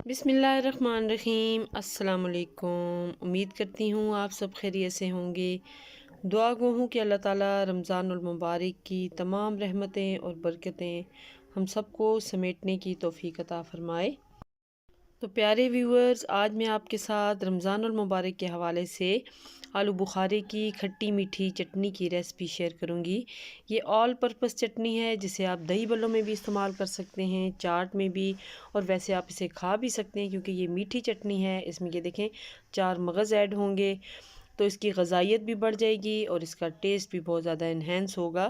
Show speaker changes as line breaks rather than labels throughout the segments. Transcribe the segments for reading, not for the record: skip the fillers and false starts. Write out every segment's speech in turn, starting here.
बिस्मिल्लाहिर्रहमानिर्रहीम। अस्सलाम वालेकुम। उम्मीद करती हूँ आप सब खैरियत से होंगे। दुआ गो हूँ कि अल्लाह ताला रमज़ानुल मुबारक की तमाम रहमतें और बरकतें हम सबको समेटने की तौफ़ीक अता फ़रमाए। तो प्यारे व्यूअर्स, आज मैं आपके साथ रमज़ानुल मुबारक के हवाले से आलू बुखारे की खट्टी मीठी चटनी की रेसिपी शेयर करूंगी। ये ऑल पर्पस चटनी है जिसे आप दही बल्लों में भी इस्तेमाल कर सकते हैं, चाट में भी, और वैसे आप इसे खा भी सकते हैं क्योंकि ये मीठी चटनी है। इसमें ये देखें 4 मगज़ ऐड होंगे तो इसकी गज़ाइयत भी बढ़ जाएगी और इसका टेस्ट भी बहुत ज़्यादा इन्हेंस होगा।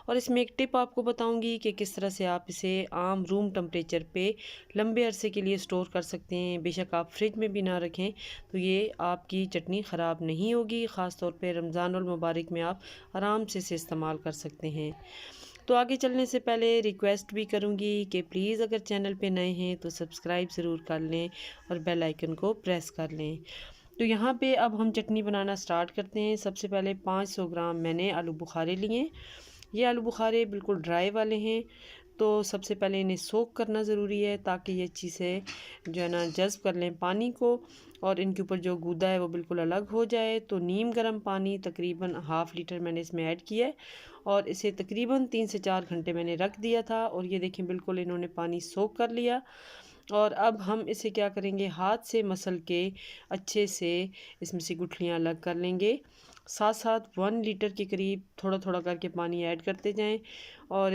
और इसमें एक टिप आपको बताऊंगी कि किस तरह से आप इसे आम रूम टेम्परेचर पे लंबे अरसे के लिए स्टोर कर सकते हैं। बेशक आप फ्रिज में भी ना रखें तो ये आपकी चटनी ख़राब नहीं होगी। ख़ास तौर पे रमज़ानुल मुबारक में आप आराम से इसे इस्तेमाल कर सकते हैं। तो आगे चलने से पहले रिक्वेस्ट भी करूंगी कि प्लीज़ अगर चैनल पे नए हैं तो सब्सक्राइब ज़रूर कर लें और बेल आइकन को प्रेस कर लें। तो यहाँ पे अब हम चटनी बनाना स्टार्ट करते हैं। सबसे पहले 500 ग्राम मैंने आलू बुखारे लिए। ये आलू बुखारे बिल्कुल ड्राई वाले हैं, तो सबसे पहले इन्हें सोक करना ज़रूरी है ताकि ये अच्छी से जो है ना जज़्ब कर लें पानी को और इनके ऊपर जो गूदा है वो बिल्कुल अलग हो जाए। तो नीम गर्म पानी तकरीबन हाफ़ लीटर मैंने इसमें ऐड किया है और इसे तकरीबन 3 से 4 घंटे मैंने रख दिया था और ये देखें बिल्कुल इन्होंने पानी सोक कर लिया। और अब हम इसे क्या करेंगे, हाथ से मसल के अच्छे से इसमें से गुठलियाँ अलग कर लेंगे। साथ साथ 1 लीटर के करीब थोड़ा थोड़ा करके पानी ऐड करते जाएं। और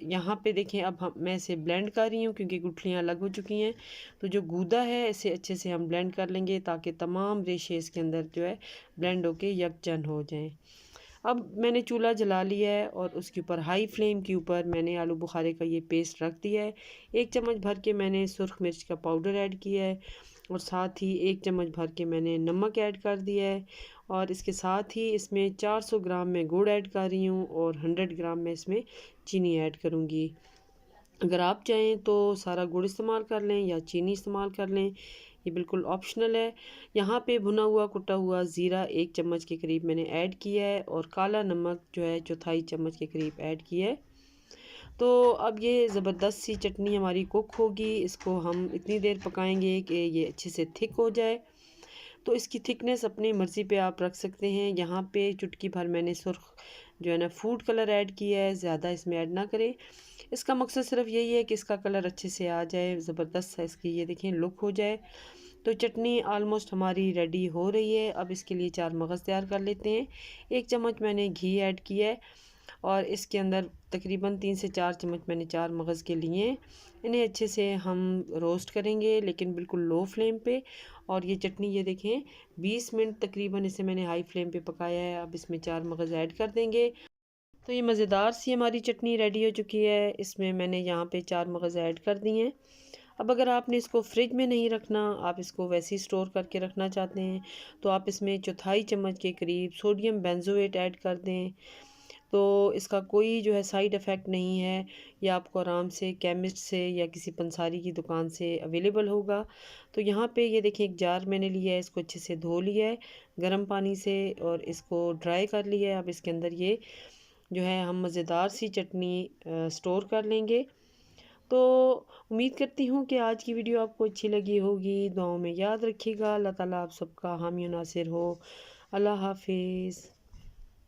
यहाँ पे देखें अब मैं इसे ब्लेंड कर रही हूँ क्योंकि गुठलियाँ अलग हो चुकी हैं। तो जो गूदा है इसे अच्छे से हम ब्लेंड कर लेंगे ताकि तमाम रेशे इसके अंदर जो है ब्लेंड होके यकजन हो जाएं। अब मैंने चूल्हा जला लिया है और उसके ऊपर हाई फ्लेम के ऊपर मैंने आलू बुखारे का ये पेस्ट रख दिया है। 1 चम्मच भर के मैंने सुरख मिर्च का पाउडर ऐड किया है और साथ ही 1 चम्मच भर के मैंने नमक ऐड कर दिया है। और इसके साथ ही इसमें 400 ग्राम मैं गुड़ ऐड कर रही हूँ और 100 ग्राम मैं इसमें चीनी ऐड करूँगी। अगर आप चाहें तो सारा गुड़ इस्तेमाल कर लें या चीनी इस्तेमाल कर लें, ये बिल्कुल ऑप्शनल है। यहाँ पे भुना हुआ कुटा हुआ ज़ीरा 1 चम्मच के करीब मैंने ऐड किया है और काला नमक जो है चौथाई चम्मच के करीब ऐड किया है। तो अब ये ज़बरदस्त सी चटनी हमारी कुक होगी। इसको हम इतनी देर पकाएंगे कि ये अच्छे से थिक हो जाए। तो इसकी थिकनेस अपनी मर्ज़ी पे आप रख सकते हैं। यहाँ पे चुटकी भर मैंने सुर्ख जो है ना फूड कलर ऐड किया है, ज़्यादा इसमें ऐड ना करें। इसका मकसद सिर्फ यही है कि इसका कलर अच्छे से आ जाए, ज़बरदस्त सा इसकी ये देखें लुक हो जाए। तो चटनी ऑलमोस्ट हमारी रेडी हो रही है। अब इसके लिए 4 मगज़ तैयार कर लेते हैं। 1 चम्मच मैंने घी ऐड किया है और इसके अंदर तकरीबन 3 से 4 चम्मच मैंने 4 मगज़ के लिए हैं। इन्हें अच्छे से हम रोस्ट करेंगे लेकिन बिल्कुल लो फ्लेम पे। और ये चटनी ये देखें 20 मिनट तकरीबन इसे मैंने हाई फ्लेम पे पकाया है। अब इसमें 4 मगज़ ऐड कर देंगे। तो ये मज़ेदार सी हमारी चटनी रेडी हो चुकी है। इसमें मैंने यहाँ पे 4 मगज़ ऐड कर दिए हैं। अब अगर आपने इसको फ्रिज में नहीं रखना, आप इसको वैसे ही स्टोर करके रखना चाहते हैं तो आप इसमें चौथाई चम्मच के करीब सोडियम बेंजोएट ऐड कर दें। तो इसका कोई जो है साइड इफ़ेक्ट नहीं है। ये आपको आराम से केमिस्ट से या किसी पंसारी की दुकान से अवेलेबल होगा। तो यहाँ पे ये देखिए एक जार मैंने लिया है, इसको अच्छे से धो लिया है गर्म पानी से और इसको ड्राई कर लिया है। अब इसके अंदर ये जो है हम मज़ेदार सी चटनी स्टोर कर लेंगे। तो उम्मीद करती हूँ कि आज की वीडियो आपको अच्छी लगी होगी। दुआओं में याद रखिएगा। अल्लाह ताला आप सबका हामी नासिर हो। अल्लाह हाफिज़।